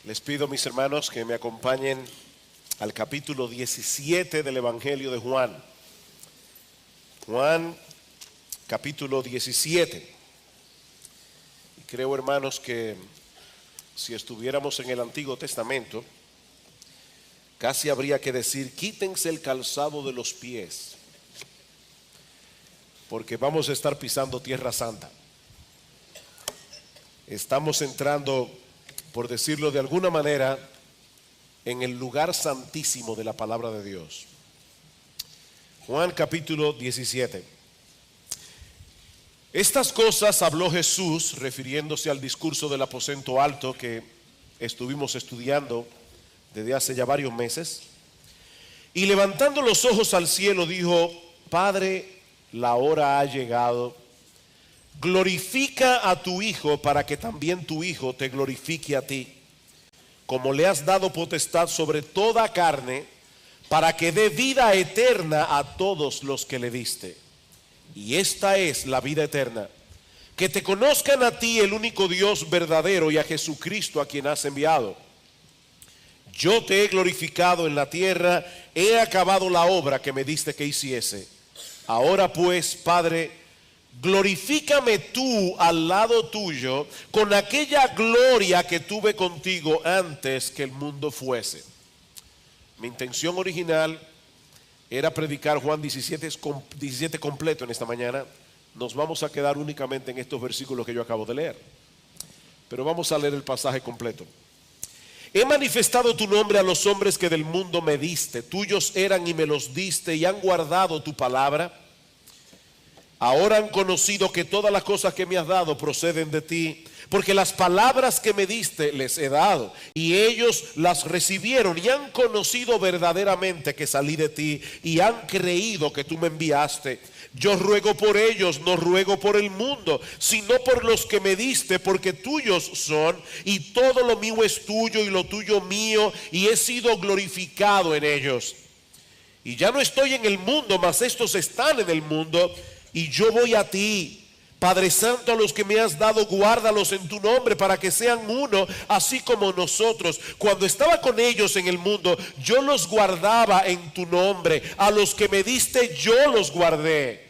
Les pido, mis hermanos, que me acompañen al capítulo 17 del Evangelio de Juan. Juan, capítulo 17. Y creo, hermanos, que si estuviéramos en el Antiguo Testamento, casi habría que decir: quítense el calzado de los pies, porque vamos a estar pisando Tierra Santa. Estamos entrando, por decirlo de alguna manera, en el lugar santísimo de la palabra de Dios. Juan capítulo 17. Estas cosas habló Jesús refiriéndose al discurso del aposento alto que estuvimos estudiando desde hace ya varios meses. Y levantando los ojos al cielo dijo: Padre, la hora ha llegado. Glorifica a tu Hijo para que también tu Hijo te glorifique a ti, como le has dado potestad sobre toda carne, para que dé vida eterna a todos los que le diste. Y esta es la vida eterna, que te conozcan a ti, el único Dios verdadero, y a Jesucristo a quien has enviado. Yo te he glorificado en la tierra, he acabado la obra que me diste que hiciese. Ahora pues, Padre, glorifícame tú al lado tuyo con aquella gloria que tuve contigo antes que el mundo fuese. Mi intención original era predicar Juan 17 completo en esta mañana. Nos vamos a quedar únicamente en estos versículos que yo acabo de leer, pero vamos a leer el pasaje completo. He manifestado tu nombre a los hombres que del mundo me diste. Tuyos eran y me los diste, y han guardado tu palabra. Ahora han conocido que todas las cosas que me has dado proceden de ti, porque las palabras que me diste les he dado, y ellos las recibieron y han conocido verdaderamente que salí de ti, y han creído que tú me enviaste. Yo ruego por ellos, no ruego por el mundo, sino por los que me diste, porque tuyos son, y todo lo mío es tuyo y lo tuyo mío, y he sido glorificado en ellos. Y ya no estoy en el mundo, mas estos están en el mundo, y yo voy a ti. Padre Santo, a los que me has dado, guárdalos en tu nombre, para que sean uno, así como nosotros. Cuando estaba con ellos en el mundo, yo los guardaba en tu nombre. A los que me diste, yo los guardé.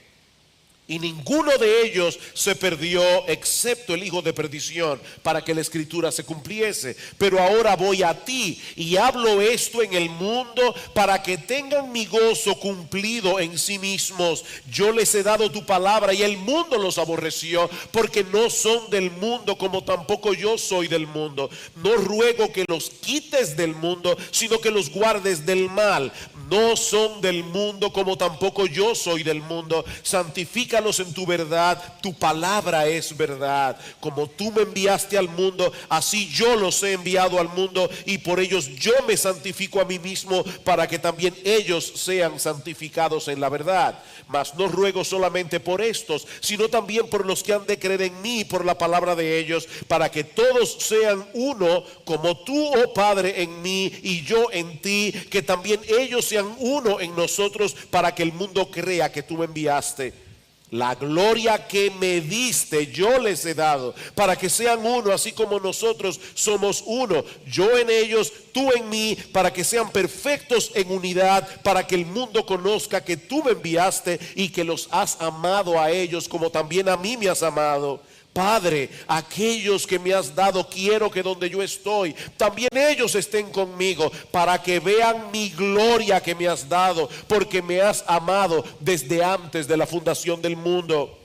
Y ninguno de ellos se perdió, excepto el hijo de perdición, para que la escritura se cumpliese. Pero ahora voy a ti, y hablo esto en el mundo, para que tengan mi gozo cumplido en sí mismos. Yo les he dado tu palabra, y el mundo los aborreció, porque no son del mundo, como tampoco yo soy del mundo. No ruego que los quites del mundo, sino que los guardes del mal. No son del mundo, como tampoco yo soy del mundo. Santifícalos en tu verdad, tu palabra es verdad. Como tú me enviaste al mundo, así yo los he enviado al mundo, y por ellos yo me santifico a mí mismo, para que también ellos sean santificados en la verdad. Mas no ruego solamente por estos, sino también por los que han de creer en mí por la palabra de ellos, para que todos sean uno, como tú, oh Padre, en mí y yo en ti, que también ellos sean uno en nosotros, para que el mundo crea que tú me enviaste. La gloria que me diste yo les he dado, para que sean uno, así como nosotros somos uno, yo en ellos, tú en mí, para que sean perfectos en unidad, para que el mundo conozca que tú me enviaste y que los has amado a ellos como también a mí me has amado. Padre, aquellos que me has dado, quiero que donde yo estoy, también ellos estén conmigo, para que vean mi gloria que me has dado, porque me has amado desde antes de la fundación del mundo.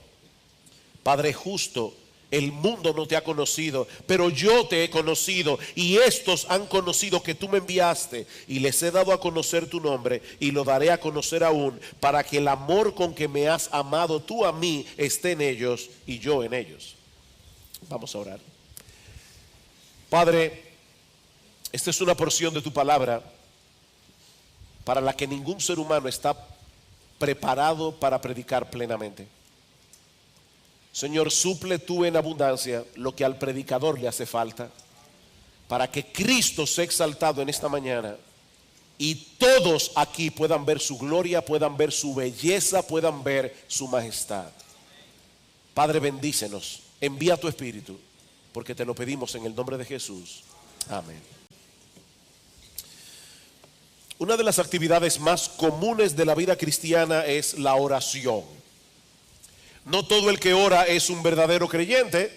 Padre justo, el mundo no te ha conocido, pero yo te he conocido, y estos han conocido que tú me enviaste, y les he dado a conocer tu nombre, y lo daré a conocer aún, para que el amor con que me has amado tú a mí esté en ellos y yo en ellos. Vamos a orar. Padre, esta es una porción de tu palabra para la que ningún ser humano está preparado para predicar plenamente. Señor, suple tú en abundancia lo que al predicador le hace falta, para que Cristo sea exaltado en esta mañana, y todos aquí puedan ver su gloria, puedan ver su belleza, puedan ver su majestad. Padre, bendícenos. Envía tu Espíritu, porque te lo pedimos en el nombre de Jesús. Amén. Una de las actividades más comunes de la vida cristiana es la oración. No todo el que ora es un verdadero creyente,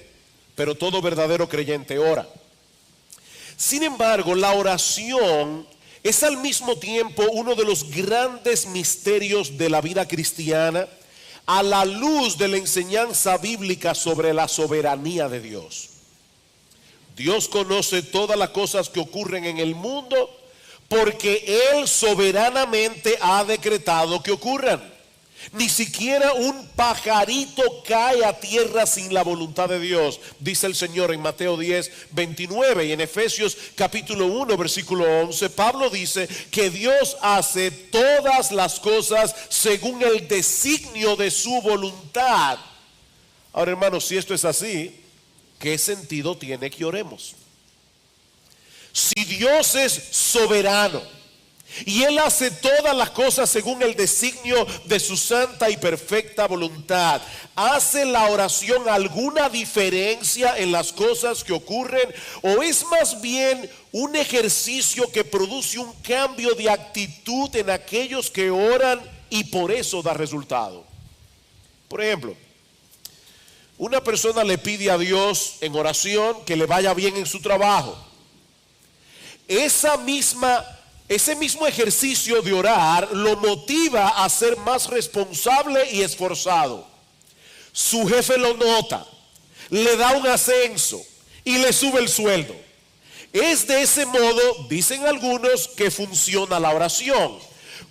pero todo verdadero creyente ora. Sin embargo, la oración es al mismo tiempo uno de los grandes misterios de la vida cristiana a la luz de la enseñanza bíblica sobre la soberanía de Dios. Dios conoce todas las cosas que ocurren en el mundo porque Él soberanamente ha decretado que ocurran. Ni siquiera un pajarito cae a tierra sin la voluntad de Dios, dice el Señor en Mateo 10, 29. Y en Efesios capítulo 1, versículo 11, Pablo dice que Dios hace todas las cosas según el designio de su voluntad. Ahora, hermanos, si esto es así, ¿qué sentido tiene que oremos? Si Dios es soberano y Él hace todas las cosas según el designio de su santa y perfecta voluntad, ¿hace la oración alguna diferencia en las cosas que ocurren? ¿O es más bien un ejercicio que produce un cambio de actitud en aquellos que oran y por eso da resultado? Por ejemplo, una persona le pide a Dios en oración que le vaya bien en su trabajo. Ese mismo ejercicio de orar lo motiva a ser más responsable y esforzado. Su jefe lo nota, le da un ascenso y le sube el sueldo. Es de ese modo, dicen algunos, que funciona la oración,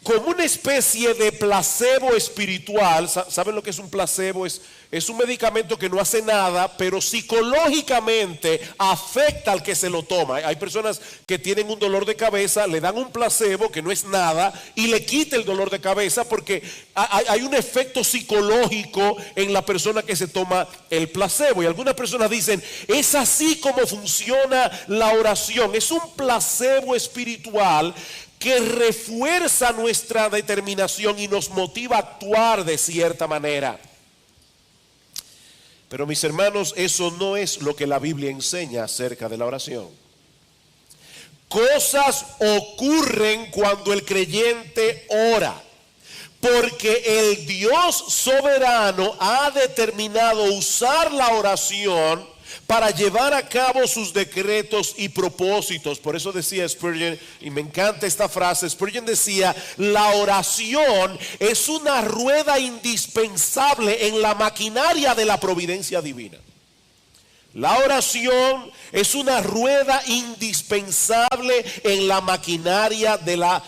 como una especie de placebo espiritual. ¿Saben lo que es un placebo? Es un medicamento que no hace nada, pero psicológicamente afecta al que se lo toma. Hay personas que tienen un dolor de cabeza, le dan un placebo que no es nada y le quita el dolor de cabeza porque hay un efecto psicológico en la persona que se toma el placebo. Y algunas personas dicen, es así como funciona la oración. Es un placebo espiritual que refuerza nuestra determinación y nos motiva a actuar de cierta manera. Pero mis hermanos, eso no es lo que la Biblia enseña acerca de la oración. Cosas ocurren cuando el creyente ora, porque el Dios soberano ha determinado usar la oración para llevar a cabo sus decretos y propósitos. Por eso decía Spurgeon, y me encanta esta frase, Spurgeon decía, la oración es una rueda indispensable en la maquinaria de la providencia divina. La oración es una rueda indispensable en la maquinaria de la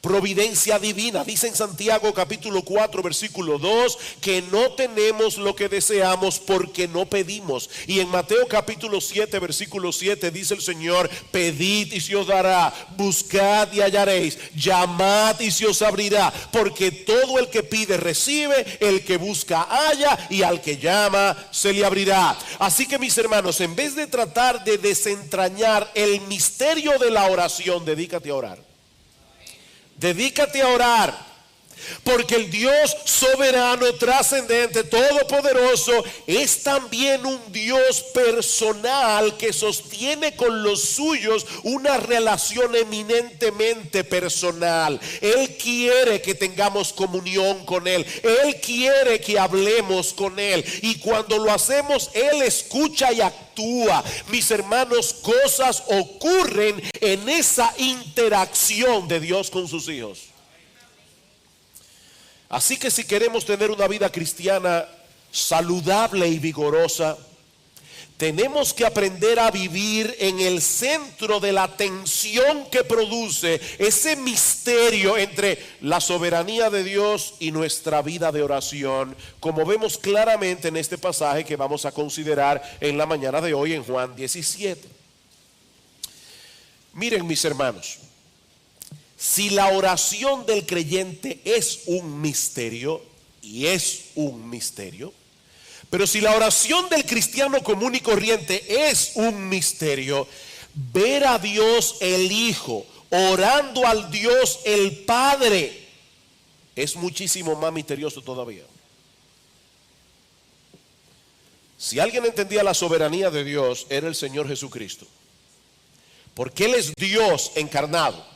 providencia divina. Dice en Santiago capítulo 4 versículo 2 que no tenemos lo que deseamos porque no pedimos. Y en Mateo capítulo 7 versículo 7 dice el Señor, pedid y se os dará, buscad y hallaréis, llamad y se os abrirá, porque todo el que pide recibe, el que busca halla, y al que llama se le abrirá. Así que mis hermanos, en vez de tratar de desentrañar el misterio de la oración, dedícate a orar. Dedícate a orar, porque el Dios soberano, trascendente, todopoderoso, es también un Dios personal que sostiene con los suyos una relación eminentemente personal. Él quiere que tengamos comunión con Él, Él quiere que hablemos con Él, y cuando lo hacemos, Él escucha y actúa. Mis hermanos, cosas ocurren en esa interacción de Dios con sus hijos. Así que si queremos tener una vida cristiana saludable y vigorosa, tenemos que aprender a vivir en el centro de la tensión que produce ese misterio entre la soberanía de Dios y nuestra vida de oración, como vemos claramente en este pasaje que vamos a considerar en la mañana de hoy en Juan 17. Miren, mis hermanos, si la oración del creyente es un misterio, y es un misterio, pero si la oración del cristiano común y corriente es un misterio, ver a Dios el Hijo orando al Dios el Padre es muchísimo más misterioso todavía. Si alguien entendía la soberanía de Dios, era el Señor Jesucristo, porque Él es Dios encarnado.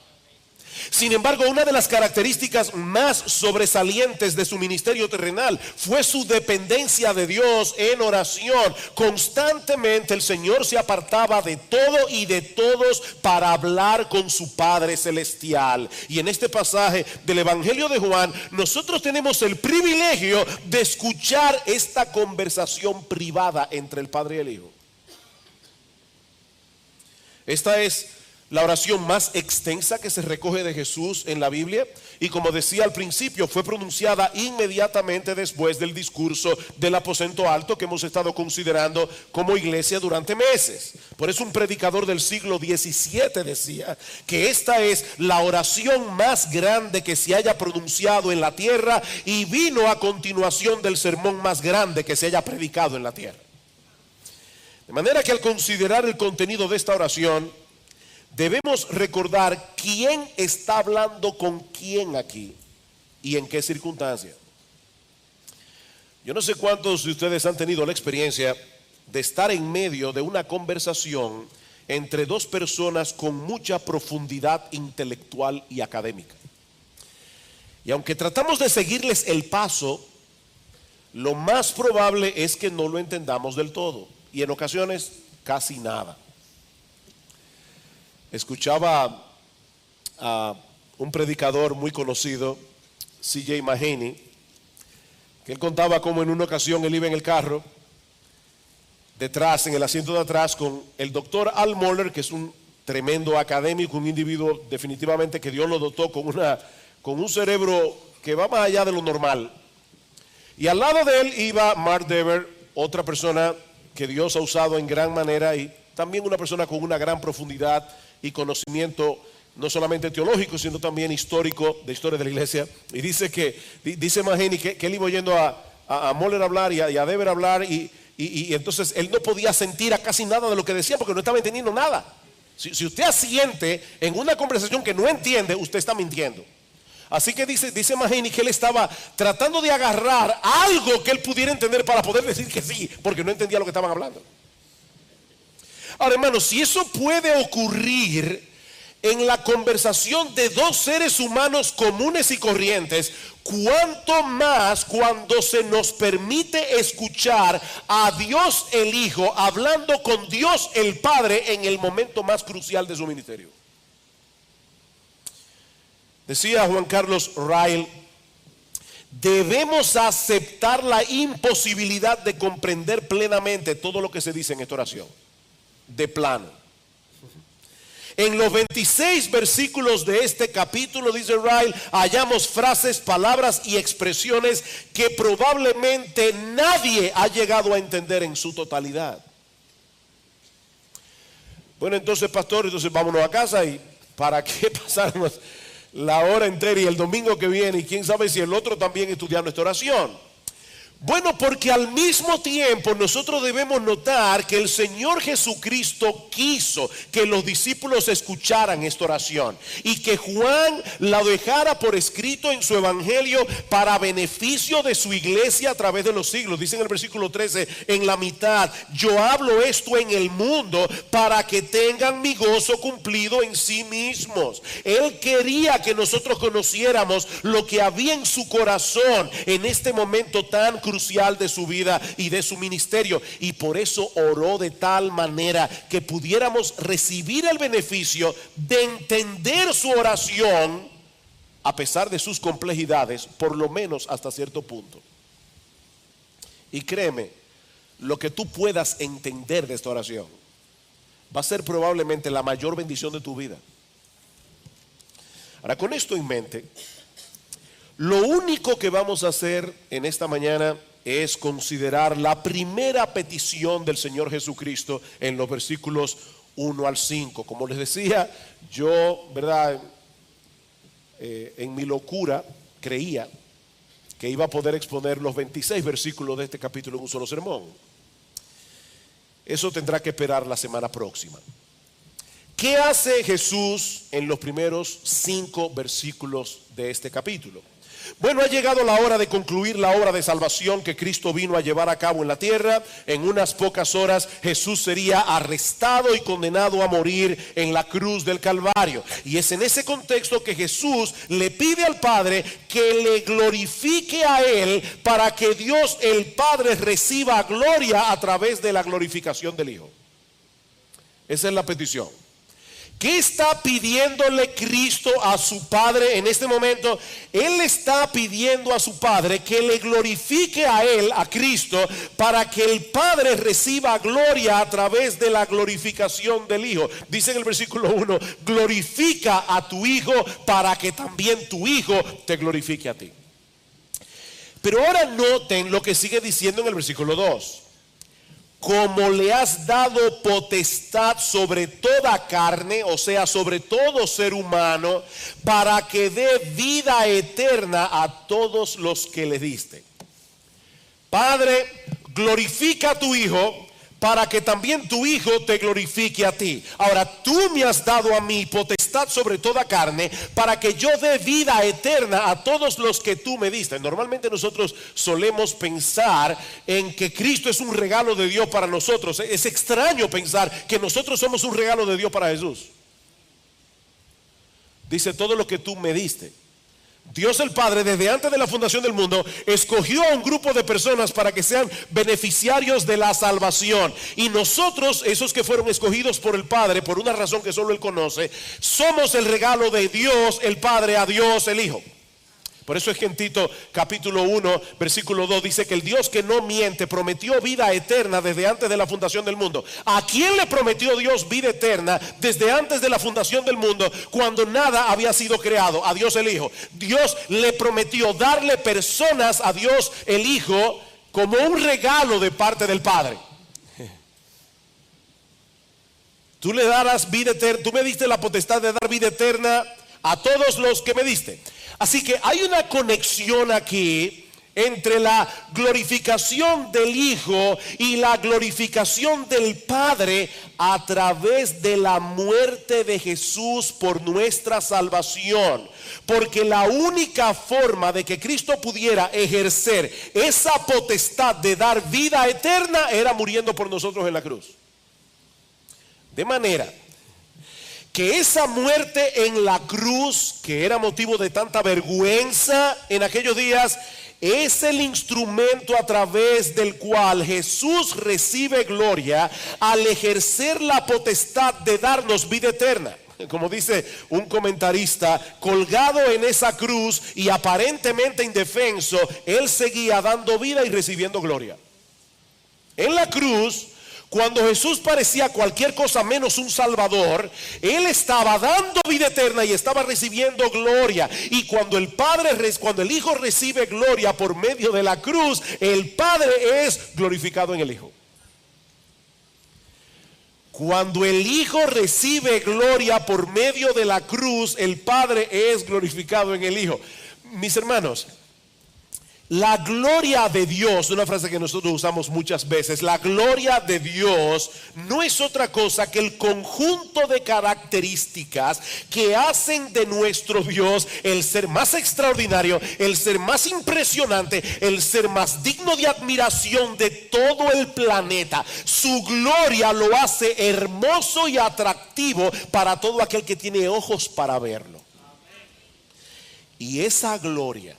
Sin embargo, una de las características más sobresalientes de su ministerio terrenal fue su dependencia de Dios en oración. Constantemente el Señor se apartaba de todo y de todos para hablar con su Padre Celestial. Y en este pasaje del Evangelio de Juan, nosotros tenemos el privilegio de escuchar esta conversación privada entre el Padre y el Hijo. Esta es la oración más extensa que se recoge de Jesús en la Biblia, y como decía al principio, fue pronunciada inmediatamente después del discurso del aposento alto que hemos estado considerando como iglesia durante meses. Por eso un predicador del siglo XVII decía que esta es la oración más grande que se haya pronunciado en la tierra, y vino a continuación del sermón más grande que se haya predicado en la tierra. De manera que al considerar el contenido de esta oración, debemos recordar quién está hablando con quién aquí y en qué circunstancia. Yo no sé cuántos de ustedes han tenido la experiencia de estar en medio de una conversación entre dos personas con mucha profundidad intelectual y académica. Y aunque tratamos de seguirles el paso, lo más probable es que no lo entendamos del todo, y en ocasiones casi nada. Escuchaba a un predicador muy conocido, C.J. Mahaney, que él contaba cómo en una ocasión él iba en el carro, detrás, en el asiento de atrás, con el doctor Al Mohler, que es un tremendo académico, un individuo definitivamente que Dios lo dotó con un cerebro que va más allá de lo normal. Y al lado de él iba Mark Dever, otra persona que Dios ha usado en gran manera, y también una persona con una gran profundidad y conocimiento, no solamente teológico, sino también histórico, de historia de la iglesia. Y dice Mahaney que él iba oyendo a Mohler hablar y a Dever hablar, y entonces él no podía sentir a casi nada de lo que decía porque no estaba entendiendo nada. Si usted asiente en una conversación que no entiende, usted está mintiendo. Así que dice Mahaney que él estaba tratando de agarrar algo que él pudiera entender para poder decir que sí, porque no entendía lo que estaban hablando. Ahora, hermanos, si eso puede ocurrir en la conversación de dos seres humanos comunes y corrientes, cuánto más cuando se nos permite escuchar a Dios el Hijo hablando con Dios el Padre en el momento más crucial de su ministerio. Decía Juan Carlos Ryle: debemos aceptar la imposibilidad de comprender plenamente todo lo que se dice en esta oración, de plano. En los 26 versículos de este capítulo, dice Ryle, hallamos frases, palabras y expresiones que probablemente nadie ha llegado a entender en su totalidad. Bueno, entonces, pastor, entonces vámonos a casa, y ¿para qué pasarnos la hora entera y el domingo que viene, y quién sabe si el otro también, estudiando esta oración? Bueno, porque al mismo tiempo nosotros debemos notar que el Señor Jesucristo quiso que los discípulos escucharan esta oración, y que Juan la dejara por escrito en su evangelio para beneficio de su iglesia a través de los siglos. Dice en el versículo 13, en la mitad: yo hablo esto en el mundo para que tengan mi gozo cumplido en sí mismos. Él quería que nosotros conociéramos lo que había en su corazón en este momento tan crucial de su vida y de su ministerio, y por eso oró de tal manera que pudiéramos recibir el beneficio de entender su oración a pesar de sus complejidades, por lo menos hasta cierto punto. Y créeme, lo que tú puedas entender de esta oración va a ser probablemente la mayor bendición de tu vida. Ahora, con esto en mente, lo único que vamos a hacer en esta mañana es considerar la primera petición del Señor Jesucristo en los versículos 1 al 5. Como les decía, yo, ¿verdad?, en mi locura creía que iba a poder exponer los 26 versículos de este capítulo en un solo sermón. Eso tendrá que esperar la semana próxima. ¿Qué hace Jesús en los primeros 5 versículos de este capítulo? Bueno, ha llegado la hora de concluir la obra de salvación que Cristo vino a llevar a cabo en la tierra. En unas pocas horas Jesús sería arrestado y condenado a morir en la cruz del Calvario. Y es en ese contexto que Jesús le pide al Padre que le glorifique a Él, para que Dios el Padre reciba gloria a través de la glorificación del Hijo. Esa es la petición. ¿Qué está pidiéndole Cristo a su Padre en este momento? Él está pidiendo a su Padre que le glorifique a Él, a Cristo, para que el Padre reciba gloria a través de la glorificación del Hijo. Dice en el versículo 1, glorifica a tu Hijo para que también tu Hijo te glorifique a ti. Pero ahora noten lo que sigue diciendo en el versículo 2. Como le has dado potestad sobre toda carne, o sea, sobre todo ser humano, para que dé vida eterna a todos los que le diste. Padre, glorifica a tu Hijo, para que también tu Hijo te glorifique a ti. Ahora, tú me has dado a mí potestad sobre toda carne, para que yo dé vida eterna a todos los que tú me diste. Normalmente nosotros solemos pensar en que Cristo es un regalo de Dios para nosotros. Es extraño pensar que nosotros somos un regalo de Dios para Jesús. Dice, todo lo que tú me diste. Dios el Padre, desde antes de la fundación del mundo, escogió a un grupo de personas para que sean beneficiarios de la salvación. Y nosotros, esos que fueron escogidos por el Padre, por una razón que solo Él conoce, somos el regalo de Dios el Padre a Dios el Hijo. Por eso es que en Tito capítulo 1 versículo 2 dice que el Dios que no miente prometió vida eterna desde antes de la fundación del mundo. ¿A quién le prometió Dios vida eterna desde antes de la fundación del mundo, cuando nada había sido creado? A Dios el Hijo. Dios le prometió darle personas a Dios el Hijo como un regalo de parte del Padre. Tú le darás vida eterna, tú me diste la potestad de dar vida eterna a todos los que me diste. Así que hay una conexión aquí entre la glorificación del Hijo y la glorificación del Padre a través de la muerte de Jesús por nuestra salvación. Porque la única forma de que Cristo pudiera ejercer esa potestad de dar vida eterna era muriendo por nosotros en la cruz. De manera que esa muerte en la cruz, que era motivo de tanta vergüenza en aquellos días, es el instrumento a través del cual Jesús recibe gloria al ejercer la potestad de darnos vida eterna. Como dice un comentarista, colgado en esa cruz y aparentemente indefenso, Él seguía dando vida y recibiendo gloria. En la cruz, cuando Jesús parecía cualquier cosa menos un salvador, Él estaba dando vida eterna y estaba recibiendo gloria. Y cuando el Hijo recibe gloria por medio de la cruz, el Padre es glorificado en el Hijo. Cuando el Hijo recibe gloria por medio de la cruz, el Padre es glorificado en el Hijo. Mis hermanos, la gloria de Dios, una frase que nosotros usamos muchas veces, la gloria de Dios no es otra cosa que el conjunto de características que hacen de nuestro Dios el ser más extraordinario, el ser más impresionante, el ser más digno de admiración de todo el planeta. Su gloria lo hace hermoso y atractivo para todo aquel que tiene ojos para verlo. Y esa gloria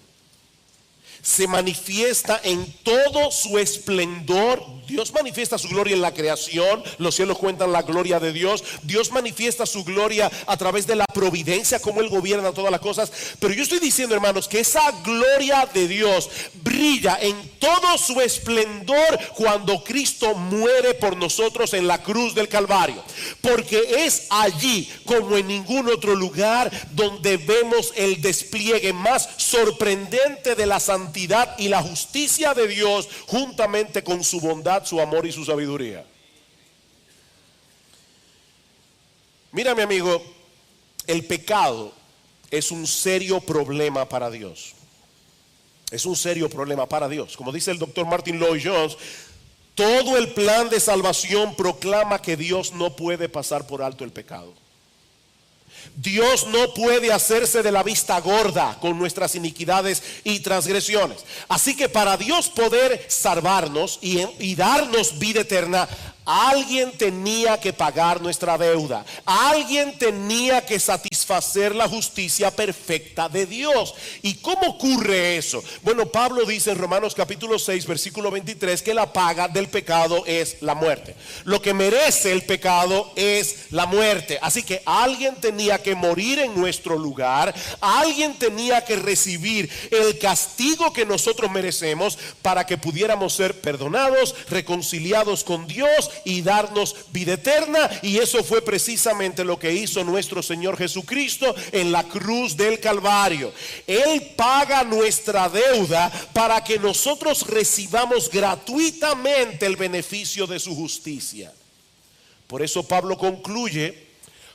se manifiesta en todo su esplendor. Dios manifiesta su gloria en la creación. Los cielos cuentan la gloria de Dios. Dios manifiesta su gloria a través de la providencia, como Él gobierna todas las cosas. Pero yo estoy diciendo, hermanos, que esa gloria de Dios brilla en todo su esplendor cuando Cristo muere por nosotros en la cruz del Calvario. Porque es allí, como en ningún otro lugar, donde vemos el despliegue más sorprendente de la santidad y la justicia de Dios, juntamente con su bondad, su amor y su sabiduría. Mira, mi amigo, el pecado es un serio problema para Dios. Es un serio problema para Dios. Como dice el doctor Martin Lloyd-Jones, todo el plan de salvación proclama que Dios no puede pasar por alto el pecado. Dios no puede hacerse de la vista gorda con nuestras iniquidades y transgresiones. Así que para Dios poder salvarnos y darnos vida eterna, alguien tenía que pagar nuestra deuda. Alguien tenía que satisfacer la justicia perfecta de Dios. ¿Y cómo ocurre eso? Bueno, Pablo dice en Romanos capítulo 6, versículo 23, que la paga del pecado es la muerte. Lo que merece el pecado es la muerte. Así que alguien tenía que morir en nuestro lugar. Alguien tenía que recibir el castigo que nosotros merecemos para que pudiéramos ser perdonados, reconciliados con Dios y darnos vida eterna. Y eso fue precisamente lo que hizo nuestro Señor Jesucristo en la cruz del Calvario. Él paga nuestra deuda para que nosotros recibamos gratuitamente el beneficio de su justicia. Por eso Pablo concluye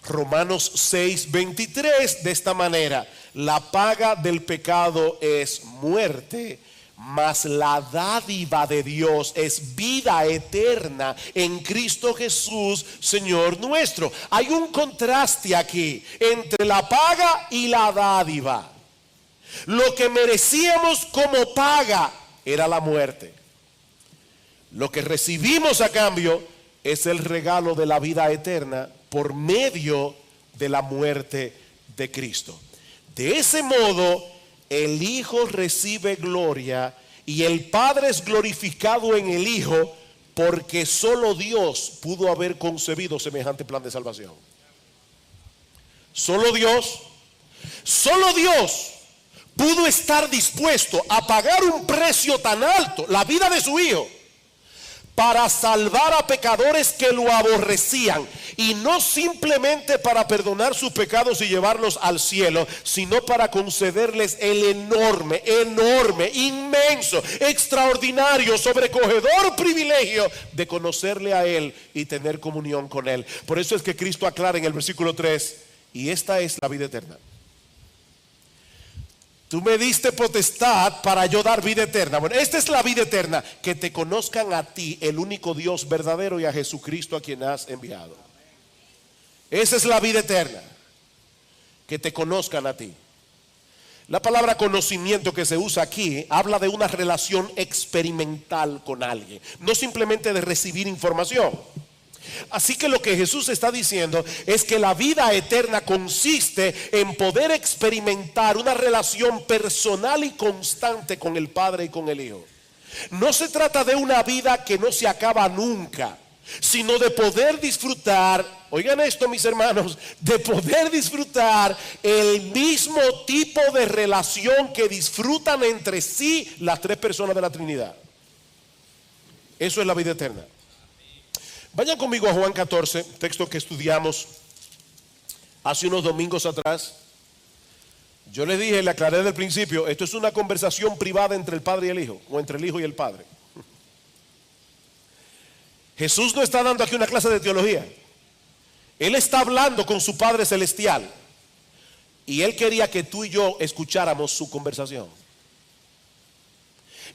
Romanos 6:23 de esta manera: la paga del pecado es muerte, mas la dádiva de Dios es vida eterna en Cristo Jesús, Señor nuestro. Hay un contraste aquí entre la paga y la dádiva. Lo que merecíamos como paga era la muerte. Lo que recibimos a cambio es el regalo de la vida eterna por medio de la muerte de Cristo. De ese modo, el Hijo recibe gloria y el Padre es glorificado en el Hijo, porque solo Dios pudo haber concebido semejante plan de salvación. Solo Dios pudo estar dispuesto a pagar un precio tan alto, la vida de su Hijo, para salvar a pecadores que lo aborrecían, y no simplemente para perdonar sus pecados y llevarlos al cielo, sino para concederles el enorme, inmenso, extraordinario, sobrecogedor privilegio de conocerle a Él y tener comunión con Él. Por eso es que Cristo aclara en el versículo 3: y esta es la vida eterna. Tú me diste potestad para yo dar vida eterna. Bueno, esta es la vida eterna: que te conozcan a ti, el único Dios verdadero, y a Jesucristo a quien has enviado. Esa es la vida eterna, que te conozcan a ti. La palabra conocimiento que se usa aquí habla de una relación experimental con alguien, no simplemente de recibir información. Así que lo que Jesús está diciendo es que la vida eterna consiste en poder experimentar una relación personal y constante con el Padre y con el Hijo. No se trata de una vida que no se acaba nunca, sino de poder disfrutar, oigan esto mis hermanos, de poder disfrutar el mismo tipo de relación que disfrutan entre sí las tres personas de la Trinidad. Eso es la vida eterna. Vayan conmigo a Juan 14, texto que estudiamos hace unos domingos atrás. Yo les dije, le aclaré desde el principio, esto es una conversación privada entre el Padre y el Hijo, o entre el Hijo y el Padre. Jesús no está dando aquí una clase de teología. Él está hablando con su Padre Celestial, y Él quería que tú y yo escucháramos su conversación.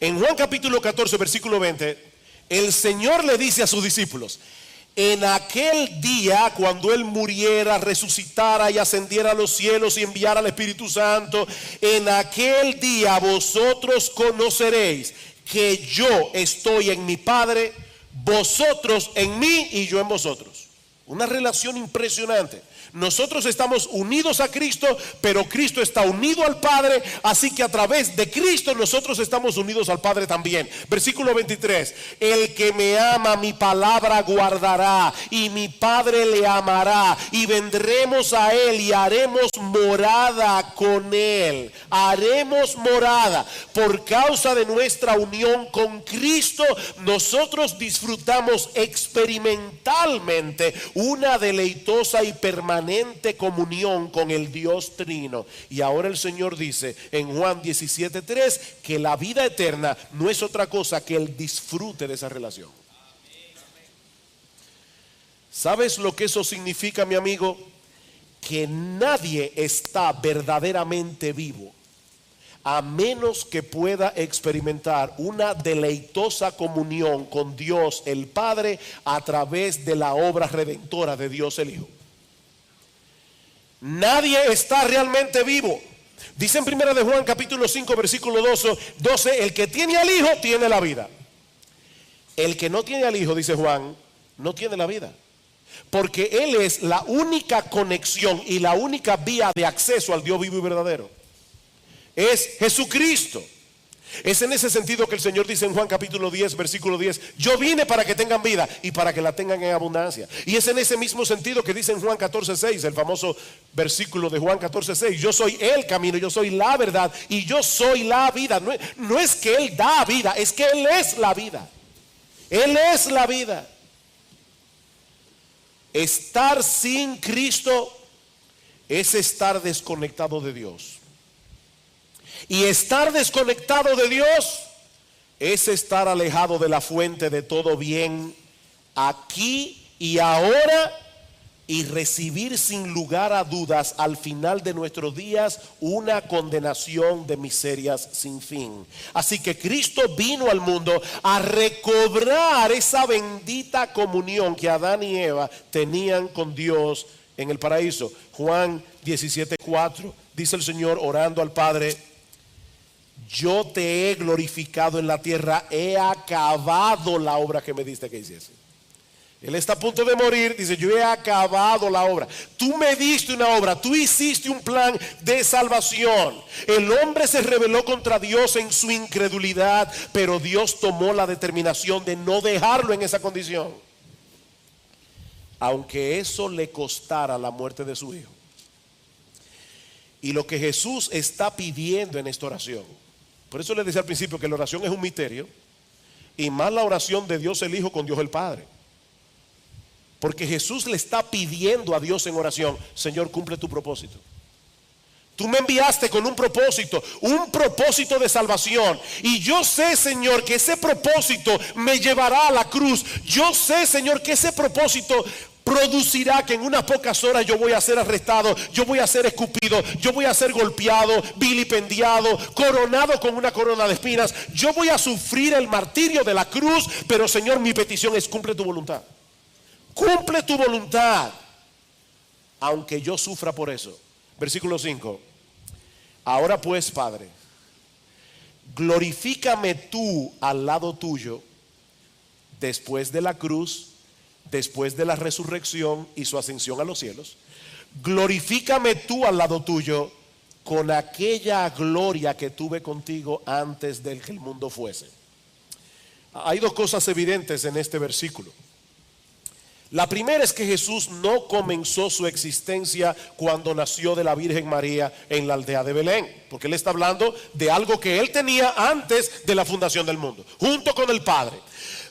En Juan capítulo 14, versículo 20, el Señor le dice a sus discípulos: en aquel día, cuando Él muriera, resucitara y ascendiera a los cielos y enviara al Espíritu Santo, en aquel día vosotros conoceréis que yo estoy en mi Padre, vosotros en mí y yo en vosotros. Una relación impresionante. Nosotros estamos unidos a Cristo, pero Cristo está unido al Padre, así que a través de Cristo nosotros estamos unidos al Padre también. Versículo 23: el que me ama mi palabra guardará, y mi Padre le amará, y vendremos a él y haremos morada con él. Haremos morada. Por causa de nuestra unión con Cristo, nosotros disfrutamos experimentalmente una deleitosa y permanente comunión con el Dios Trino. Y ahora el Señor dice en Juan 17:3 que la vida eterna no es otra cosa que el disfrute de esa relación. ¿Sabes lo que eso significa, mi amigo? Que nadie está verdaderamente vivo a menos que pueda experimentar una deleitosa comunión con Dios el Padre a través de la obra redentora de Dios el Hijo. Nadie está realmente vivo. Dice en primera de Juan capítulo 5 versículo 12, el que tiene al Hijo tiene la vida. El que no tiene al Hijo, dice Juan, no tiene la vida. Porque Él es la única conexión y la única vía de acceso al Dios vivo y verdadero. Es Jesucristo. Es en ese sentido que el Señor dice en Juan capítulo 10 versículo 10: yo vine para que tengan vida y para que la tengan en abundancia. Y es en ese mismo sentido que dice en Juan 14:6, el famoso versículo de Juan 14:6: yo soy el camino, yo soy la verdad y yo soy la vida. No es que Él da vida, es que Él es la vida. Él es la vida. Estar sin Cristo es estar desconectado de Dios. Y estar desconectado de Dios es estar alejado de la fuente de todo bien aquí y ahora, y recibir sin lugar a dudas al final de nuestros días una condenación de miserias sin fin. Así que Cristo vino al mundo a recobrar esa bendita comunión que Adán y Eva tenían con Dios en el paraíso. Juan 17:4 dice el Señor orando al Padre: yo te he glorificado en la tierra, he acabado la obra que me diste que hiciese. Él está a punto de morir, dice: yo he acabado la obra. Tú me diste una obra, tú hiciste un plan de salvación. El hombre se rebeló contra Dios en su incredulidad, pero Dios tomó la determinación de no dejarlo en esa condición, aunque eso le costara la muerte de su hijo. Y lo que Jesús está pidiendo en esta oración, por eso les decía al principio que la oración es un misterio, y más la oración de Dios el Hijo con Dios el Padre. Porque Jesús le está pidiendo a Dios en oración: Señor, cumple tu propósito. Tú me enviaste con un propósito de salvación. Y yo sé, Señor, que ese propósito me llevará a la cruz. Yo sé, Señor, que ese propósito producirá que en unas pocas horas yo voy a ser arrestado, yo voy a ser escupido, yo voy a ser golpeado, vilipendiado, coronado con una corona de espinas. Yo voy a sufrir el martirio de la cruz, pero Señor, mi petición es: cumple tu voluntad. Cumple tu voluntad, aunque yo sufra por eso. Versículo 5: ahora pues, Padre, glorifícame tú al lado tuyo después de la cruz, después de la resurrección y su ascensión a los cielos. Glorifícame tú al lado tuyo con aquella gloria que tuve contigo antes de que el mundo fuese. Hay dos cosas evidentes en este versículo. La primera es que Jesús no comenzó su existencia cuando nació de la Virgen María en la aldea de Belén, porque Él está hablando de algo que Él tenía antes de la fundación del mundo, junto con el Padre.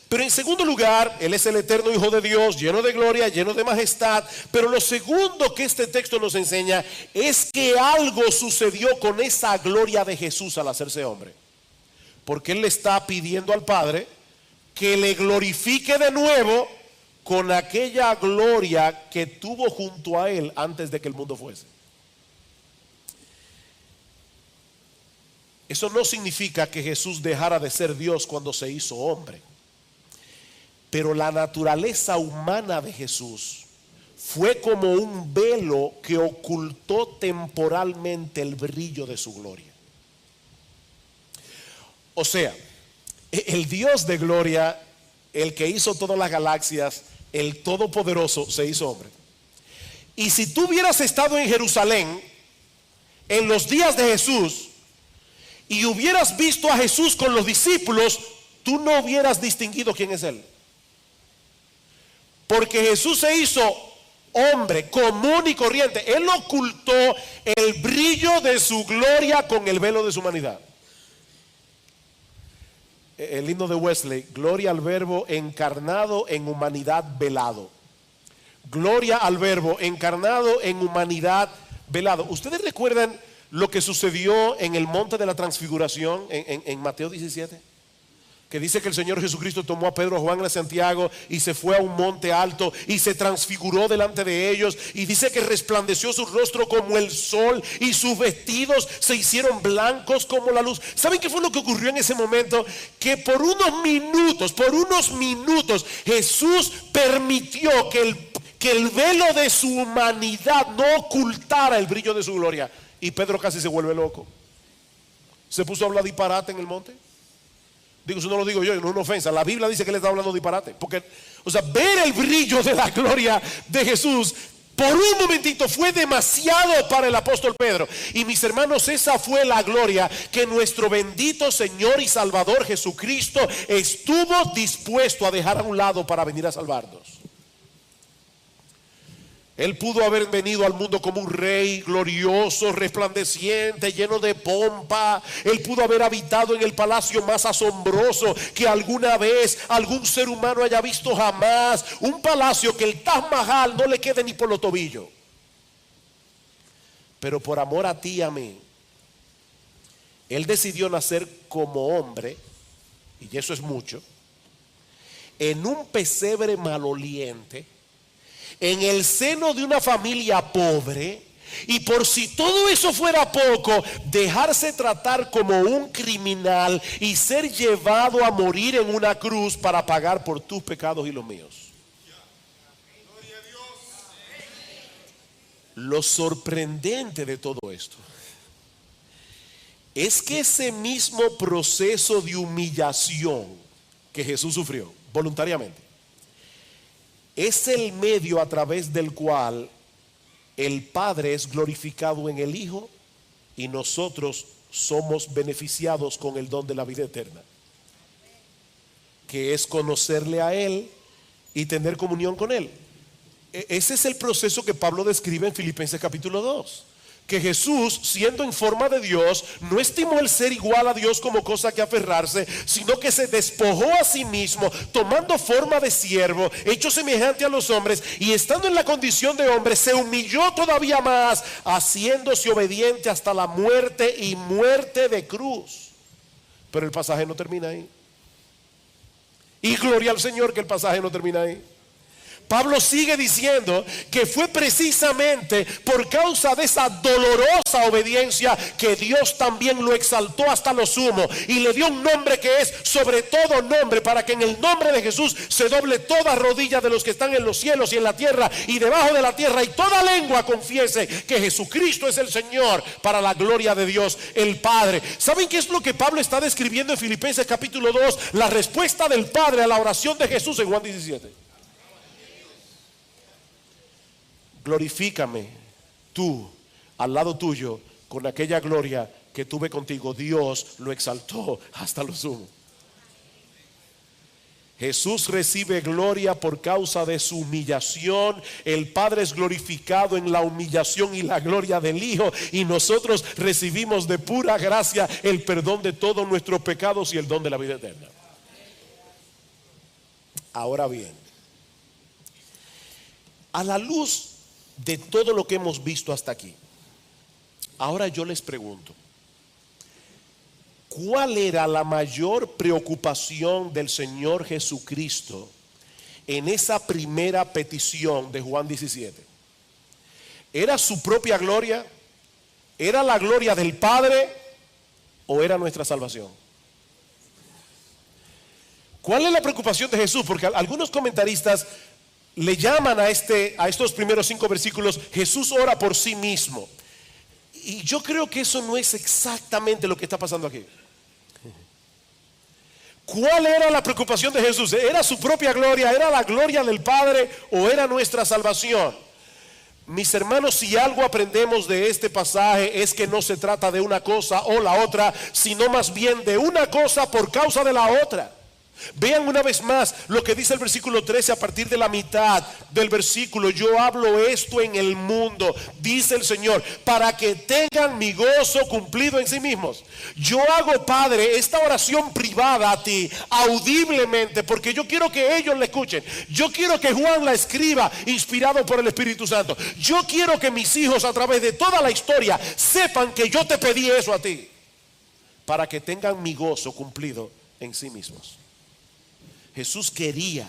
Pero en segundo lugar, Él es el eterno Hijo de Dios, lleno de gloria, lleno de majestad. Pero lo segundo que este texto nos enseña es que algo sucedió con esa gloria de Jesús al hacerse hombre, porque Él le está pidiendo al Padre que le glorifique de nuevo con aquella gloria que tuvo junto a Él antes de que el mundo fuese. Eso no significa que Jesús dejara de ser Dios cuando se hizo hombre, pero la naturaleza humana de Jesús fue como un velo que ocultó temporalmente el brillo de su gloria. O sea, el Dios de gloria, el que hizo todas las galaxias, el Todopoderoso, se hizo hombre. Y si tú hubieras estado en Jerusalén en los días de Jesús y hubieras visto a Jesús con los discípulos, tú no hubieras distinguido quién es Él, porque Jesús se hizo hombre común y corriente. Él ocultó el brillo de su gloria con el velo de su humanidad. El himno de Wesley: gloria al verbo encarnado en humanidad velado. Gloria al verbo encarnado en humanidad velado. ¿Ustedes recuerdan lo que sucedió en el monte de la transfiguración en Mateo 17? Que dice que el Señor Jesucristo tomó a Pedro, a Juan y a Santiago y se fue a un monte alto y se transfiguró delante de ellos, y dice que resplandeció su rostro como el sol y sus vestidos se hicieron blancos como la luz. ¿Saben qué fue lo que ocurrió en ese momento? Que por unos minutos Jesús permitió que que el velo de su humanidad no ocultara el brillo de su gloria. Y Pedro casi se vuelve loco. Se puso a hablar disparate en el monte. Digo, eso no lo digo yo, no es una ofensa. La Biblia dice que él está hablando disparate. Porque, o sea, ver el brillo de la gloria de Jesús por un momentito fue demasiado para el apóstol Pedro. Y mis hermanos, esa fue la gloria que nuestro bendito Señor y Salvador Jesucristo estuvo dispuesto a dejar a un lado para venir a salvarnos. Él pudo haber venido al mundo como un rey glorioso, resplandeciente, lleno de pompa. Él pudo haber habitado en el palacio más asombroso que alguna vez algún ser humano haya visto jamás. Un palacio que el Taj Mahal no le quede ni por los tobillos. Pero por amor a ti y a mí, Él decidió nacer como hombre, y eso es mucho, en un pesebre maloliente, en el seno de una familia pobre, y por si todo eso fuera poco, dejarse tratar como un criminal y ser llevado a morir en una cruz para pagar por tus pecados y los míos. Lo sorprendente de todo esto es que ese mismo proceso de humillación que Jesús sufrió voluntariamente es el medio a través del cual el Padre es glorificado en el Hijo y nosotros somos beneficiados con el don de la vida eterna, que es conocerle a Él y tener comunión con Él. Ese es el proceso que Pablo describe en Filipenses capítulo 2. Que Jesús, siendo en forma de Dios, no estimó el ser igual a Dios como cosa que aferrarse, sino que se despojó a sí mismo, tomando forma de siervo, hecho semejante a los hombres, y estando en la condición de hombre, se humilló todavía más, haciéndose obediente hasta la muerte y muerte de cruz. Pero el pasaje no termina ahí. Y gloria al Señor que el pasaje no termina ahí. Pablo sigue diciendo que fue precisamente por causa de esa dolorosa obediencia que Dios también lo exaltó hasta lo sumo y le dio un nombre que es sobre todo nombre, para que en el nombre de Jesús se doble toda rodilla de los que están en los cielos y en la tierra y debajo de la tierra, y toda lengua confiese que Jesucristo es el Señor, para la gloria de Dios el Padre. ¿Saben qué es lo que Pablo está describiendo en Filipenses capítulo 2? La respuesta del Padre a la oración de Jesús en Juan 17. Glorifícame tú al lado tuyo con aquella gloria que tuve contigo. Dios lo exaltó hasta lo sumo. Jesús recibe gloria por causa de su humillación. El Padre es glorificado en la humillación y la gloria del Hijo, y nosotros recibimos de pura gracia el perdón de todos nuestros pecados y el don de la vida eterna. Ahora bien, a la luz de todo lo que hemos visto hasta aquí, ahora yo les pregunto, ¿cuál era la mayor preocupación del Señor Jesucristo en esa primera petición de Juan 17? ¿Era su propia gloria? ¿Era la gloria del Padre? ¿O era nuestra salvación? ¿Cuál es la preocupación de Jesús? Porque algunos comentaristas le llaman a estos primeros 5 versículos, Jesús ora por sí mismo. Y yo creo que eso no es exactamente lo que está pasando aquí. ¿Cuál era la preocupación de Jesús? ¿Era su propia gloria? ¿Era la gloria del Padre? ¿O era nuestra salvación? Mis hermanos, si algo aprendemos de este pasaje es que no se trata de una cosa o la otra, sino más bien de una cosa por causa de la otra. Vean una vez más lo que dice el versículo 13 a partir de la mitad del versículo. Yo hablo esto en el mundo, dice el Señor, para que tengan mi gozo cumplido en sí mismos. Yo hago, Padre, esta oración privada a ti, audiblemente, porque yo quiero que ellos la escuchen. Yo quiero que Juan la escriba inspirado por el Espíritu Santo. Yo quiero que mis hijos a través de toda la historia sepan que yo te pedí eso a ti, para que tengan mi gozo cumplido en sí mismos. Jesús quería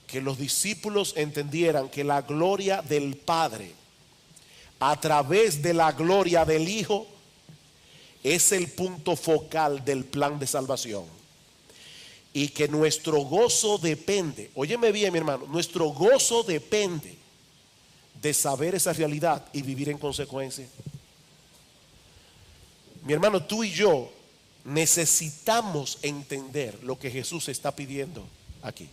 que los discípulos entendieran que la gloria del Padre a través de la gloria del Hijo es el punto focal del plan de salvación. y que nuestro gozo depende, óyeme bien mi hermano, nuestro gozo depende de saber esa realidad y vivir en consecuencia. Mi hermano, tú y yo necesitamos entender lo que Jesús está pidiendo aquí.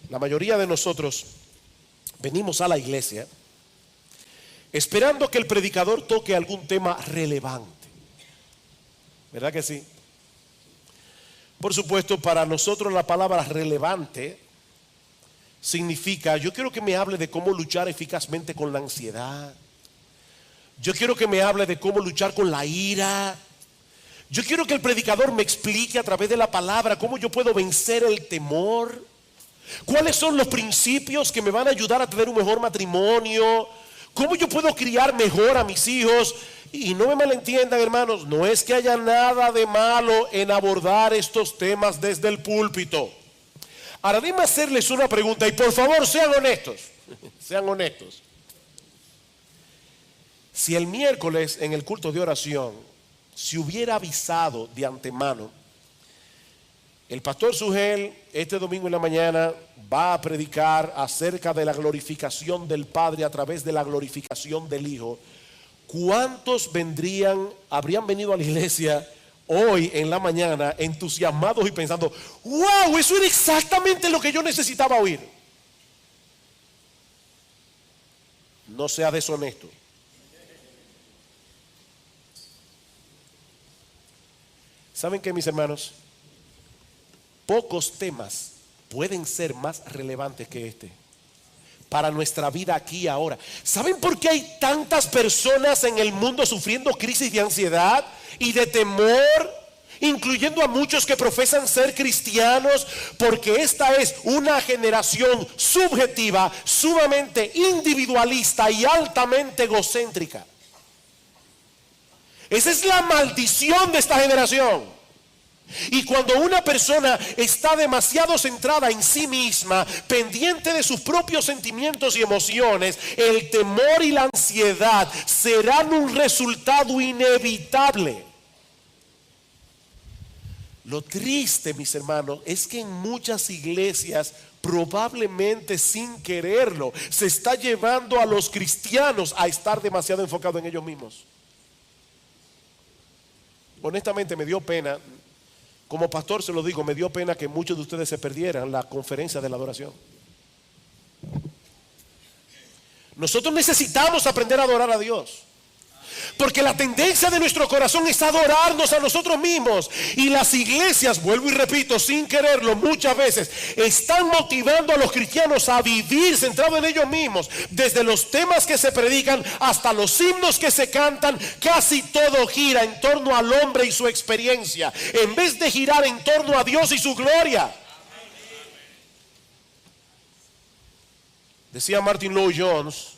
La mayoría de nosotros venimos a la iglesia esperando que el predicador toque algún tema relevante, ¿verdad que sí? Por supuesto, para nosotros la palabra relevante significa: yo quiero que me hable de cómo luchar eficazmente con la ansiedad. Yo quiero que me hable de cómo luchar con la ira. Yo quiero que el predicador me explique a través de la palabra cómo yo puedo vencer el temor. ¿Cuáles son los principios que me van a ayudar a tener un mejor matrimonio? ¿Cómo yo puedo criar mejor a mis hijos? Y no me malentiendan, hermanos, no es que haya nada de malo en abordar estos temas desde el púlpito. Ahora, déjenme hacerles una pregunta y por favor sean honestos. Sean honestos. Si el miércoles en el culto de oración se hubiera avisado de antemano: el pastor Sugel este domingo en la mañana va a predicar acerca de la glorificación del Padre a través de la glorificación del Hijo, ¿cuántos habrían venido a la iglesia hoy en la mañana entusiasmados y pensando: wow, eso era exactamente lo que yo necesitaba oír? No sea deshonesto. ¿Saben qué, mis hermanos? Pocos temas pueden ser más relevantes que este para nuestra vida aquí y ahora. ¿Saben por qué hay tantas personas en el mundo sufriendo crisis de ansiedad y de temor, incluyendo a muchos que profesan ser cristianos? Porque esta es una generación subjetiva, sumamente individualista y altamente egocéntrica. Esa es la maldición de esta generación. Y cuando una persona está demasiado centrada en sí misma, pendiente de sus propios sentimientos y emociones, el temor y la ansiedad serán un resultado inevitable. Lo triste, mis hermanos, es que en muchas iglesias, probablemente sin quererlo, se está llevando a los cristianos a estar demasiado enfocados en ellos mismos. Honestamente me dio pena, como pastor se lo digo, me dio pena que muchos de ustedes se perdieran la conferencia de la adoración. Nosotros necesitamos aprender a adorar a Dios, porque la tendencia de nuestro corazón es adorarnos a nosotros mismos. Y las iglesias, vuelvo y repito, sin quererlo, muchas veces están motivando a los cristianos a vivir centrados en ellos mismos. Desde los temas que se predican hasta los himnos que se cantan, casi todo gira en torno al hombre y su experiencia, en vez de girar en torno a Dios y su gloria. Decía Martin Lloyd-Jones,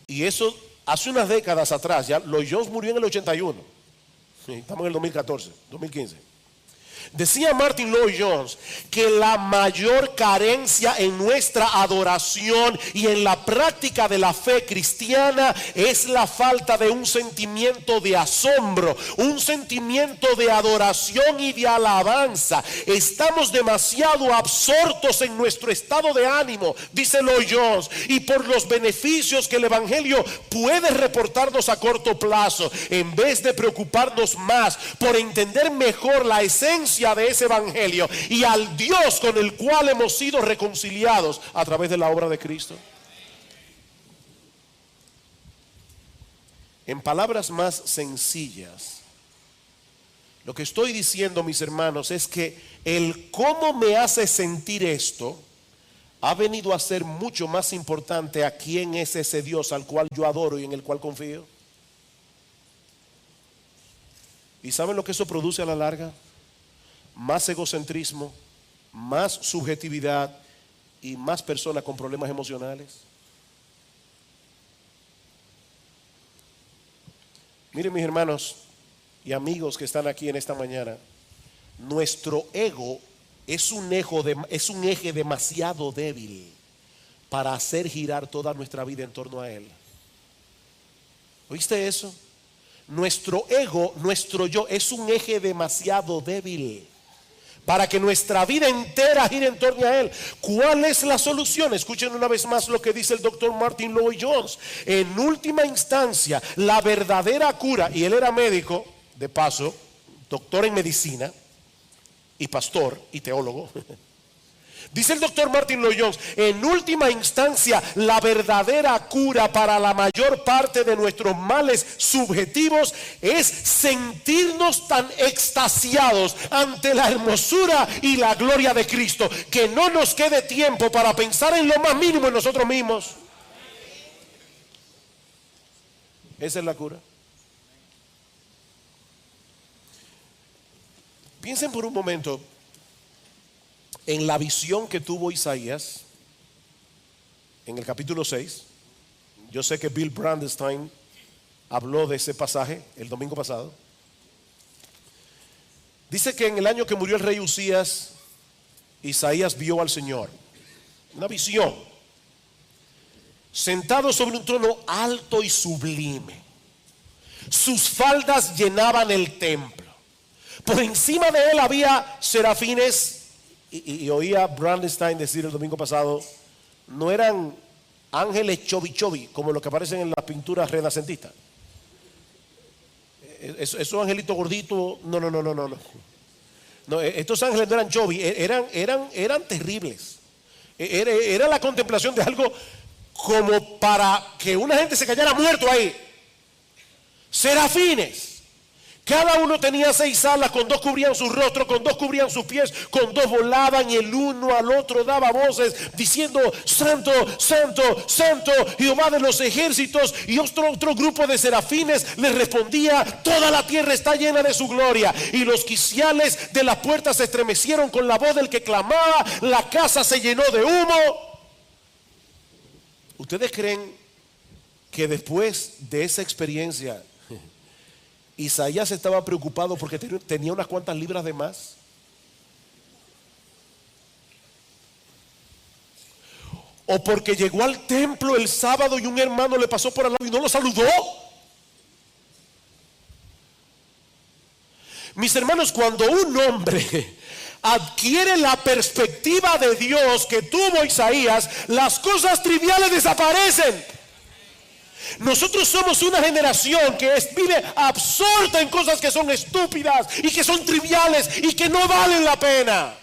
y eso hace unas décadas atrás, ya Lloyd-Jones murió en el 81, estamos en el 2014, 2015. Decía Martin Lloyd-Jones que la mayor carencia en nuestra adoración y en la práctica de la fe cristiana es la falta de un sentimiento de asombro, un sentimiento de adoración y de alabanza. Estamos demasiado absortos en nuestro estado de ánimo, dice Lloyd-Jones, y por los beneficios que el evangelio puede reportarnos a corto plazo, en vez de preocuparnos más por entender mejor la esencia de ese evangelio y al Dios con el cual hemos sido reconciliados a través de la obra de Cristo. En palabras más sencillas, lo que estoy diciendo, mis hermanos, es que el cómo me hace sentir esto ha venido a ser mucho más importante a quién es ese Dios al cual yo adoro y en el cual confío. ¿Y saben lo que eso produce a la larga? Más egocentrismo, más subjetividad y más personas con problemas emocionales. Miren, mis hermanos y amigos que están aquí en esta mañana, nuestro ego es un eje demasiado débil para hacer girar toda nuestra vida en torno a él. ¿Oíste eso? nuestro ego, nuestro yo, es un eje demasiado débil para que nuestra vida entera gire en torno a él. ¿Cuál es la solución? Escuchen una vez más lo que dice el doctor Martin Lloyd-Jones. En última instancia, la verdadera cura, y él era médico, de paso, doctor en medicina, y pastor, y teólogo. Dice el doctor Martin Lloyd-Jones, en última instancia, la verdadera cura para la mayor parte de nuestros males subjetivos es sentirnos tan extasiados ante la hermosura y la gloria de Cristo, que no nos quede tiempo para pensar en lo más mínimo en nosotros mismos. Esa es la cura. Piensen por un momento en la visión que tuvo Isaías en el capítulo 6. Yo sé que Bill Brandestein habló de ese pasaje el domingo pasado. Dice que en el año que murió el rey Usías, Isaías vio al Señor, una visión, sentado sobre un trono alto y sublime. Sus faldas llenaban el templo. Por encima de él había serafines. Y oía Brandestein decir el domingo pasado, no eran ángeles chovi chovi como los que aparecen en las pinturas renacentistas. Esos angelitos gorditos, no, estos ángeles no eran chovi, eran terribles. Era la contemplación de algo como para que una gente se cayera muerto ahí. Serafines. Cada uno tenía 6 alas, con 2 cubrían su rostro, con 2 cubrían sus pies, con 2 volaban y el uno al otro daba voces diciendo: Santo, Santo, Santo, Jehová de los ejércitos. Y otro grupo de serafines les respondía: toda la tierra está llena de su gloria. Y los quiciales de las puertas se estremecieron con la voz del que clamaba, la casa se llenó de humo. ¿Ustedes creen que después de esa experiencia Isaías estaba preocupado porque tenía unas cuantas libras de más? ¿O porque llegó al templo el sábado y un hermano le pasó por al lado y no lo saludó? Mis hermanos, cuando un hombre adquiere la perspectiva de Dios que tuvo Isaías, las cosas triviales desaparecen. Nosotros somos una generación que vive absorta en cosas que son estúpidas y que son triviales y que no valen la pena.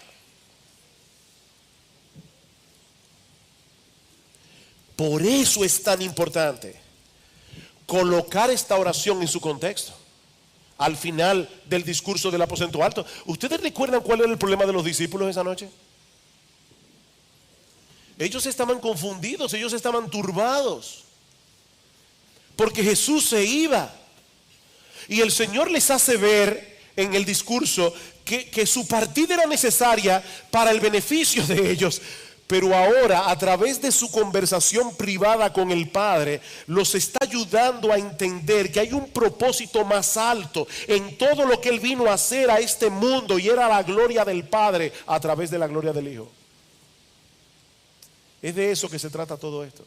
Por eso es tan importante colocar esta oración en su contexto. Al final del discurso del aposento alto, ¿ustedes recuerdan cuál era el problema de los discípulos esa noche? Ellos estaban confundidos, ellos estaban turbados, porque Jesús se iba. Y el Señor les hace ver en el discurso que su partida era necesaria para el beneficio de ellos. Pero ahora, a través de su conversación privada con el Padre, los está ayudando a entender que hay un propósito más alto en todo lo que Él vino a hacer a este mundo, y era la gloria del Padre a través de la gloria del Hijo. Es de eso que se trata todo esto.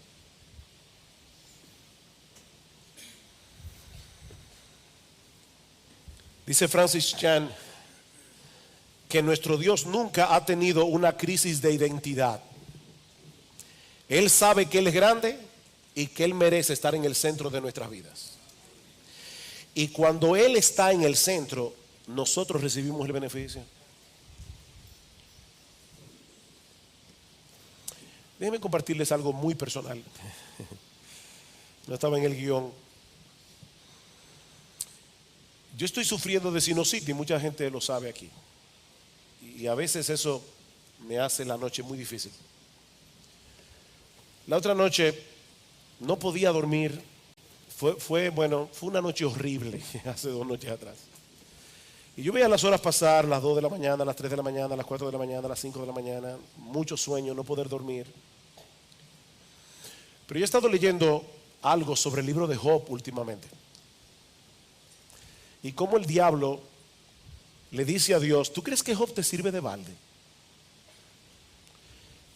Dice Francis Chan que nuestro Dios nunca ha tenido una crisis de identidad. Él sabe que Él es grande y que Él merece estar en el centro de nuestras vidas. Y cuando Él está en el centro, nosotros recibimos el beneficio. Déjenme compartirles algo muy personal. No estaba en el guión. Yo estoy sufriendo de sinusitis, mucha gente lo sabe aquí. Y a veces eso me hace la noche muy difícil. La otra noche no podía dormir. Fue una noche horrible, hace 2 noches atrás. Y yo veía las horas pasar, las 2 de la mañana, las 3 de la mañana, las 4 de la mañana, las 5 de la mañana, mucho sueño, no poder dormir. Pero yo he estado leyendo algo sobre el libro de Job últimamente. Y cómo el diablo le dice a Dios: ¿tú crees que Job te sirve de balde?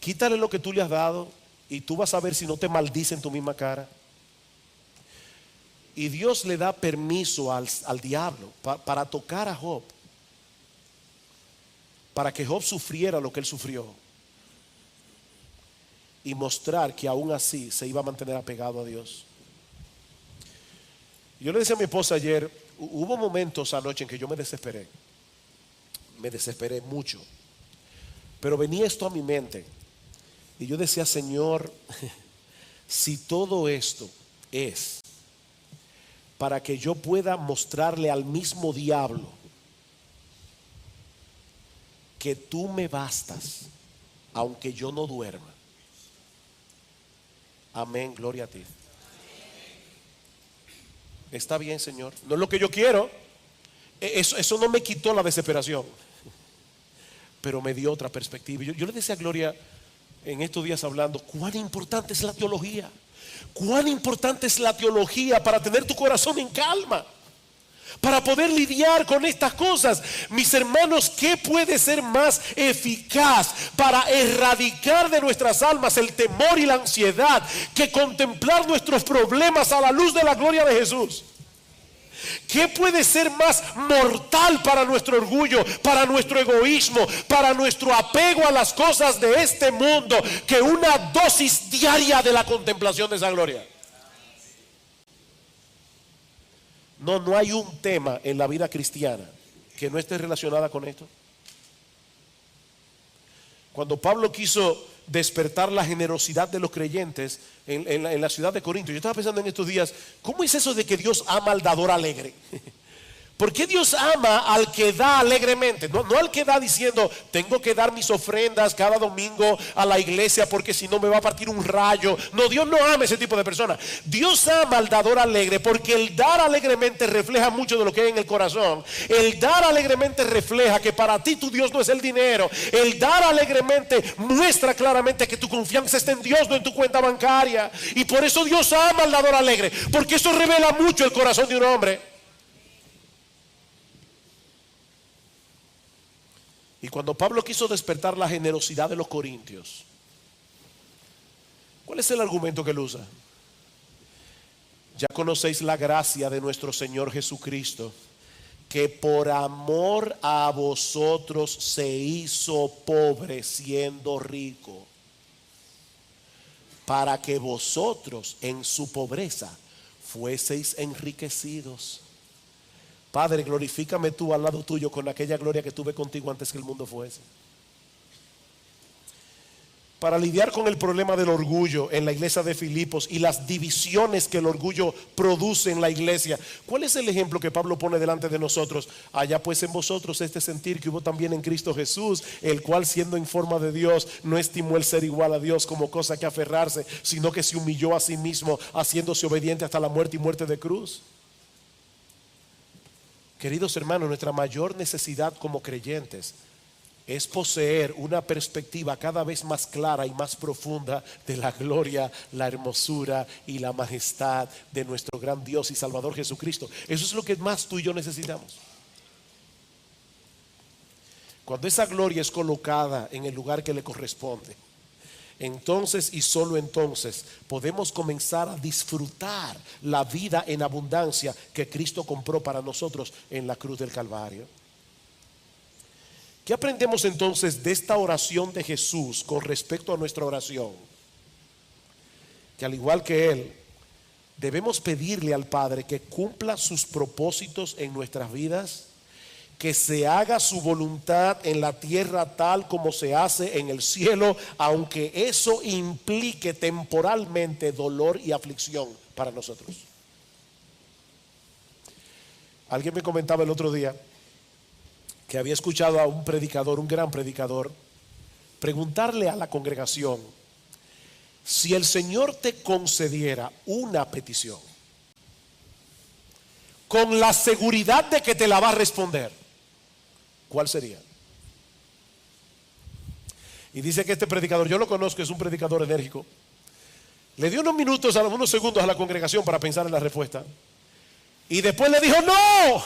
Quítale lo que tú le has dado y tú vas a ver si no te maldice en tu misma cara. Y Dios le da permiso al diablo para tocar a Job, para que Job sufriera lo que él sufrió y mostrar que aún así se iba a mantener apegado a Dios. Yo le decía a mi esposa ayer, hubo momentos anoche en que yo me desesperé mucho, pero venía esto a mi mente y yo decía: Señor, si todo esto es para que yo pueda mostrarle al mismo diablo que tú me bastas, aunque yo no duerma. Amén, gloria a ti. Está bien, Señor, no es lo que yo quiero. Eso no me quitó la desesperación, pero me dio otra perspectiva. Yo le decía a Gloria en estos días hablando, cuán importante es la teología. Cuán importante es la teología para tener tu corazón en calma, para poder lidiar con estas cosas. Mis hermanos, ¿qué puede ser más eficaz para erradicar de nuestras almas el temor y la ansiedad que contemplar nuestros problemas a la luz de la gloria de Jesús? ¿Qué puede ser más mortal para nuestro orgullo, para nuestro egoísmo, para nuestro apego a las cosas de este mundo que una dosis diaria de la contemplación de esa gloria? No hay un tema en la vida cristiana que no esté relacionada con esto. Cuando Pablo quiso despertar la generosidad de los creyentes en la ciudad de Corinto, yo estaba pensando en estos días, ¿cómo es eso de que Dios ama al dador alegre? ¿Por qué Dios ama al que da alegremente? No al que da diciendo, tengo que dar mis ofrendas cada domingo a la iglesia porque si no me va a partir un rayo. No, Dios no ama ese tipo de personas. Dios ama al dador alegre porque el dar alegremente refleja mucho de lo que hay en el corazón. El dar alegremente refleja que para ti tu Dios no es el dinero. El dar alegremente muestra claramente que tu confianza está en Dios, no en tu cuenta bancaria. Y por eso Dios ama al dador alegre, porque eso revela mucho el corazón de un hombre. Y cuando Pablo quiso despertar la generosidad de los corintios, ¿cuál es el argumento que él usa? Ya conocéis la gracia de nuestro Señor Jesucristo, que por amor a vosotros se hizo pobre siendo rico, para que vosotros en su pobreza fueseis enriquecidos. Padre, glorifícame tú al lado tuyo con aquella gloria que tuve contigo antes que el mundo fuese. Para lidiar con el problema del orgullo en la iglesia de Filipos y las divisiones que el orgullo produce en la iglesia, ¿cuál es el ejemplo que Pablo pone delante de nosotros? Allá pues en vosotros este sentir que hubo también en Cristo Jesús, el cual siendo en forma de Dios no estimó el ser igual a Dios como cosa que aferrarse, sino que se humilló a sí mismo, haciéndose obediente hasta la muerte y muerte de cruz. Queridos hermanos, nuestra mayor necesidad como creyentes es poseer una perspectiva cada vez más clara y más profunda de la gloria, la hermosura y la majestad de nuestro gran Dios y Salvador Jesucristo. Eso es lo que más tú y yo necesitamos. Cuando esa gloria es colocada en el lugar que le corresponde, entonces y solo entonces podemos comenzar a disfrutar la vida en abundancia que Cristo compró para nosotros en la cruz del Calvario. ¿Qué aprendemos entonces de esta oración de Jesús con respecto a nuestra oración? Que al igual que Él, debemos pedirle al Padre que cumpla sus propósitos en nuestras vidas, que se haga su voluntad en la tierra tal como se hace en el cielo, aunque eso implique temporalmente dolor y aflicción para nosotros. Alguien me comentaba el otro día que había escuchado a un predicador, un gran predicador, preguntarle a la congregación: si el Señor te concediera una petición con la seguridad de que te la va a responder, ¿cuál sería? Y dice que este predicador, yo lo conozco, es un predicador enérgico, le dio unos segundos a la congregación para pensar en la respuesta, y después le dijo: no,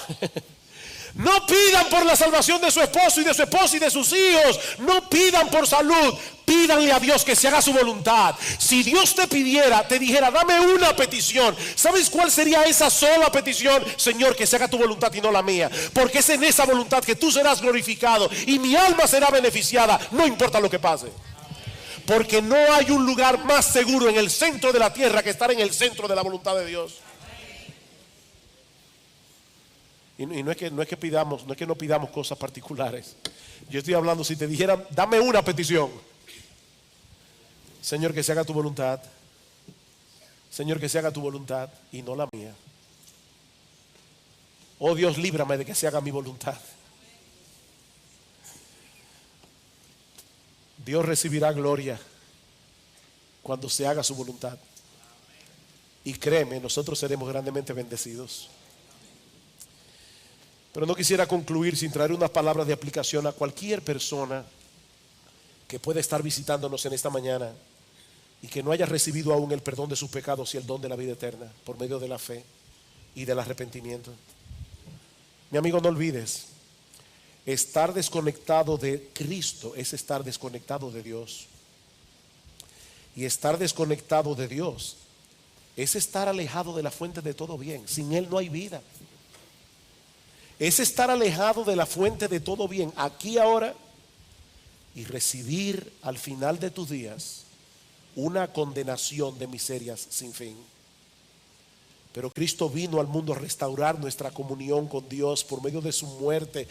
No pidan por la salvación de su esposo y de su esposa y de sus hijos. No pidan por salud. Pídanle a Dios que se haga su voluntad. Si Dios te pidiera, te dijera, dame una petición, ¿sabes cuál sería esa sola petición? Señor, que se haga tu voluntad y no la mía. Porque es en esa voluntad que tú serás glorificado y mi alma será beneficiada, no importa lo que pase. Porque no hay un lugar más seguro en el centro de la tierra que estar en el centro de la voluntad de Dios. Y no es que no pidamos cosas particulares. Yo estoy hablando, si te dijeran, dame una petición. Señor, que se haga tu voluntad. Señor, que se haga tu voluntad y no la mía. Oh Dios, líbrame de que se haga mi voluntad. Dios recibirá gloria cuando se haga su voluntad. Y créeme, nosotros seremos grandemente bendecidos. Pero no quisiera concluir sin traer unas palabras de aplicación a cualquier persona que pueda estar visitándonos en esta mañana y que no haya recibido aún el perdón de sus pecados y el don de la vida eterna por medio de la fe y del arrepentimiento. Mi amigo, no olvides, estar desconectado de Cristo es estar desconectado de Dios. Y estar desconectado de Dios es estar alejado de la fuente de todo bien. Sin Él no hay vida. Es estar alejado de la fuente de todo bien, aquí ahora, y recibir al final de tus días una condenación de miserias sin fin. Pero Cristo vino al mundo a restaurar nuestra comunión con Dios por medio de su muerte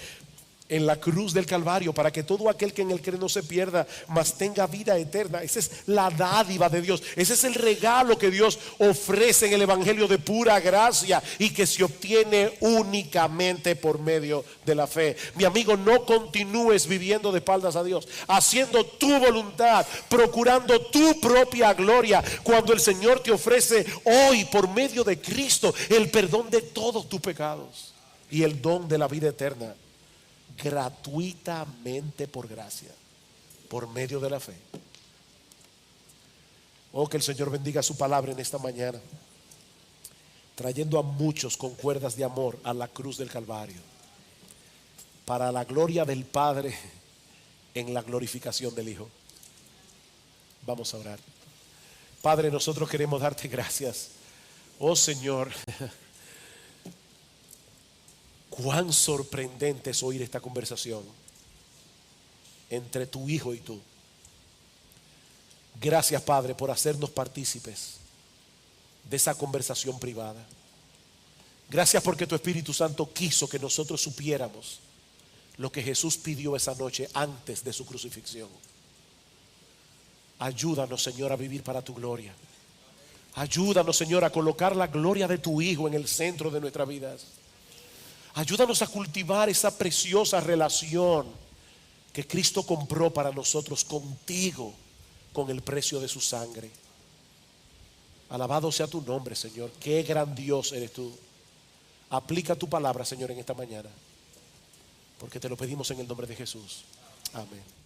en la cruz del Calvario, para que todo aquel que en él cree no se pierda, mas tenga vida eterna. Esa es la dádiva de Dios. Ese es el regalo que Dios ofrece en el evangelio de pura gracia y que se obtiene únicamente por medio de la fe. Mi amigo, no continúes viviendo de espaldas a Dios, haciendo tu voluntad, procurando tu propia gloria, cuando el Señor te ofrece hoy por medio de Cristo el perdón de todos tus pecados y el don de la vida eterna, gratuitamente por gracia, por medio de la fe. Oh, que el Señor bendiga su palabra en esta mañana, trayendo a muchos con cuerdas de amor a la cruz del Calvario, para la gloria del Padre en la glorificación del Hijo. Vamos a orar. Padre, nosotros queremos darte gracias. Oh Señor, cuán sorprendente es oír esta conversación entre tu Hijo y tú. Gracias, Padre, por hacernos partícipes de esa conversación privada. Gracias porque tu Espíritu Santo quiso que nosotros supiéramos lo que Jesús pidió esa noche antes de su crucifixión. Ayúdanos, Señor, a vivir para tu gloria. Ayúdanos, Señor, a colocar la gloria de tu Hijo en el centro de nuestras vidas. Ayúdanos a cultivar esa preciosa relación que Cristo compró para nosotros contigo con el precio de su sangre. Alabado sea tu nombre, Señor. Qué gran Dios eres tú. Aplica tu palabra, Señor, en esta mañana, porque te lo pedimos en el nombre de Jesús. Amén.